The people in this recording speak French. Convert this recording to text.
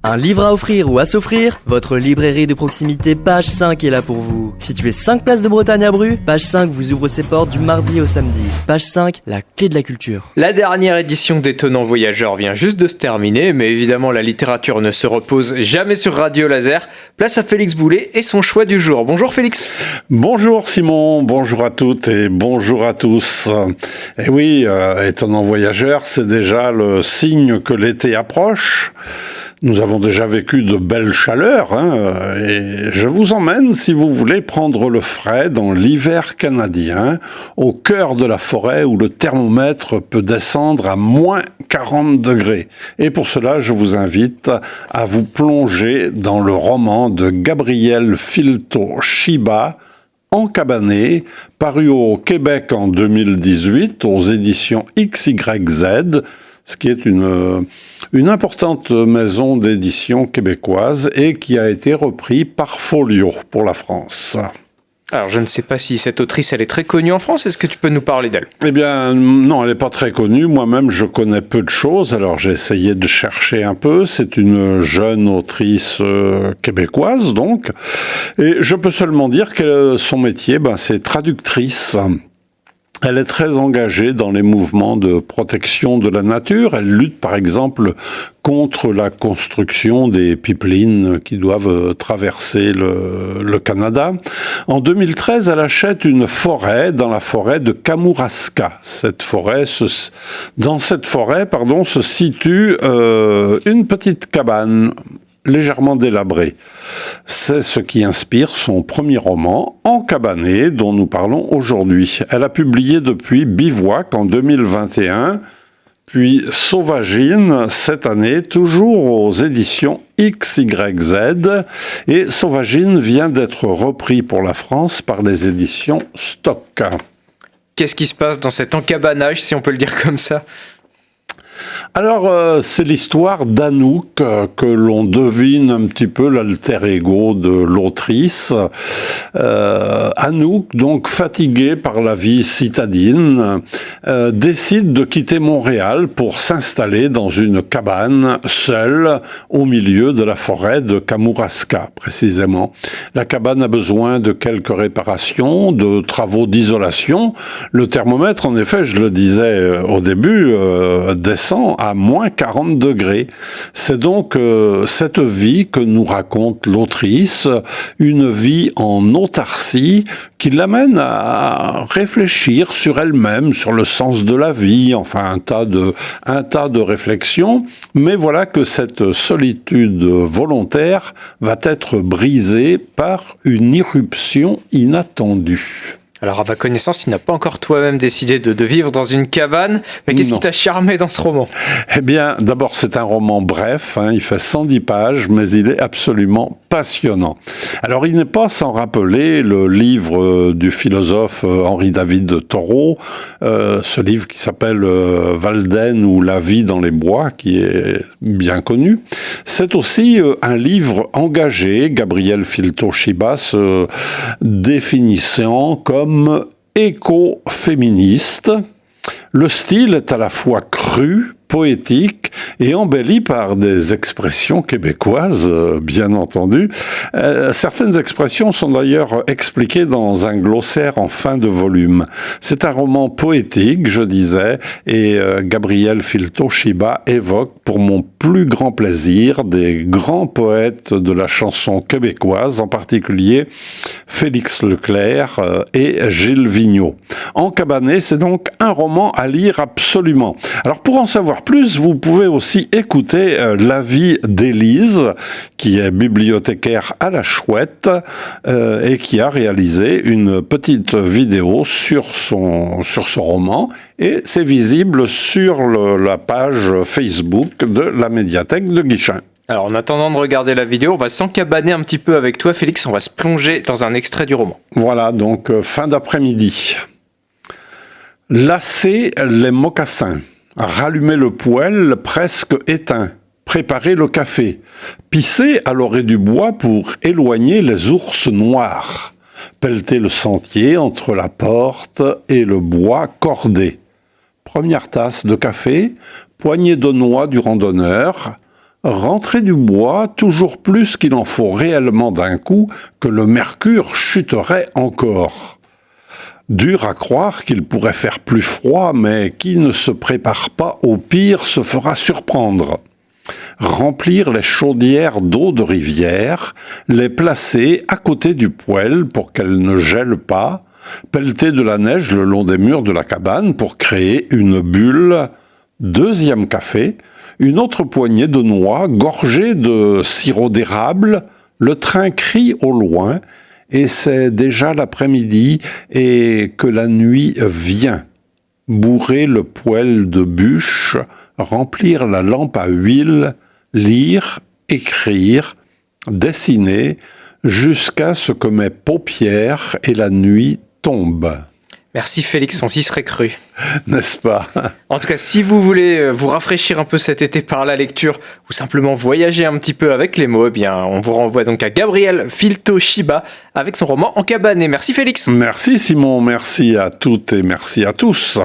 Un livre à offrir ou à s'offrir? Votre librairie de proximité Page 5 est là pour vous. Située 5 places de Bretagne à Bru, Page 5 vous ouvre ses portes du mardi au samedi. Page 5, la clé de la culture. La dernière édition d'Étonnants Voyageurs vient juste de se terminer, mais évidemment la littérature ne se repose jamais sur Radio Laser. Place à Félix Boulet et son choix du jour. Bonjour Félix. Bonjour Simon, bonjour à toutes et bonjour à tous. Et oui, Étonnants Voyageurs, c'est déjà le signe que l'été approche. Nous avons déjà vécu de belles chaleurs, et je vous emmène, si vous voulez, prendre le frais dans l'hiver canadien, au cœur de la forêt où le thermomètre peut descendre à moins 40 degrés. Et pour cela, je vous invite à vous plonger dans le roman de Gabriel Filto-Shiba, Encabané, paru au Québec en 2018 aux éditions XYZ, ce qui est une importante maison d'édition québécoise et qui a été repris par Folio pour la France. Alors je ne sais pas si cette autrice elle est très connue en France, est-ce que tu peux nous parler d'elle? Eh bien non, elle n'est pas très connue, moi-même je connais peu de choses, alors j'ai essayé de chercher un peu. C'est une jeune autrice québécoise donc, et je peux seulement dire que son métier, c'est traductrice. Elle est très engagée dans les mouvements de protection de la nature. Elle lutte par exemple contre la construction des pipelines qui doivent traverser le Canada. En 2013, elle achète une forêt dans la forêt de Kamouraska. Dans cette forêt, se situe une petite cabane légèrement délabrée. C'est ce qui inspire son premier roman, Encabané, dont nous parlons aujourd'hui. Elle a publié depuis Bivouac en 2021, puis Sauvagine cette année, toujours aux éditions XYZ, et Sauvagine vient d'être repris pour la France par les éditions Stock. Qu'est-ce qui se passe dans cet encabanage, si on peut le dire comme ça ? Alors, c'est l'histoire d'Anouk, que l'on devine un petit peu l'alter ego de l'autrice. Anouk, donc fatiguée par la vie citadine, décide de quitter Montréal pour s'installer dans une cabane, seule, au milieu de la forêt de Kamouraska, précisément. La cabane a besoin de quelques réparations, de travaux d'isolation. Le thermomètre, en effet, je le disais au début, descend à moins 40 degrés. C'est donc cette vie que nous raconte l'autrice, une vie en autarcie qui l'amène à réfléchir sur elle-même, sur le sens de la vie, enfin un tas de réflexions. Mais voilà que cette solitude volontaire va être brisée par une irruption inattendue. Alors à ma connaissance, tu n'as pas encore toi-même décidé de vivre dans une cabane, mais qu'est-ce qui t'a charmé dans ce roman ? Eh bien, d'abord c'est un roman bref, il fait 110 pages, mais il est absolument passionnant. Alors il n'est pas sans rappeler le livre du philosophe Henri-David Thoreau, ce livre qui s'appelle Walden ou La vie dans les bois, qui est bien connu. C'est aussi un livre engagé, Gabriel Filto-Shiba se définissant comme écoféministe. Le style est à la fois cru, poétique et embelli par des expressions québécoises, bien entendu. Certaines expressions sont d'ailleurs expliquées dans un glossaire en fin de volume. C'est un roman poétique, je disais, et Gabriel Filto-Shiba évoque pour mon plus grand plaisir des grands poètes de la chanson québécoise, en particulier Félix Leclerc et Gilles Vigneault. Encabané, c'est donc un roman à lire absolument. Alors pour en savoir plus, vous pouvez aussi écouter l'avis d'Élise, qui est bibliothécaire à la Chouette et qui a réalisé une petite vidéo sur ce roman, et c'est visible sur la page Facebook de la médiathèque de Guichen. Alors en attendant de regarder la vidéo, on va s'encabaner un petit peu avec toi Félix, on va se plonger dans un extrait du roman. Voilà, donc fin d'après-midi. Lasser les mocassins, rallumer le poêle presque éteint, préparer le café, pisser à l'orée du bois pour éloigner les ours noirs, pelleter le sentier entre la porte et le bois cordé. Première tasse de café, poignée de noix du randonneur, rentrer du bois toujours plus qu'il en faut réellement d'un coup, que le mercure chuterait encore. Dur à croire qu'il pourrait faire plus froid, mais qui ne se prépare pas au pire se fera surprendre. Remplir les chaudières d'eau de rivière, les placer à côté du poêle pour qu'elles ne gèlent pas, pelleter de la neige le long des murs de la cabane pour créer une bulle. Deuxième café, une autre poignée de noix gorgée de sirop d'érable, le train crie au loin, et c'est déjà l'après-midi et que la nuit vient. Bourrer le poêle de bûches, remplir la lampe à huile, lire, écrire, dessiner, jusqu'à ce que mes paupières et la nuit tombent. Merci Félix, on s'y serait cru. N'est-ce pas? En tout cas, si vous voulez vous rafraîchir un peu cet été par la lecture ou simplement voyager un petit peu avec les mots, eh bien, on vous renvoie donc à Gabriel Filto-Shiba avec son roman En cabane. Et merci Félix. Merci Simon, merci à toutes et merci à tous.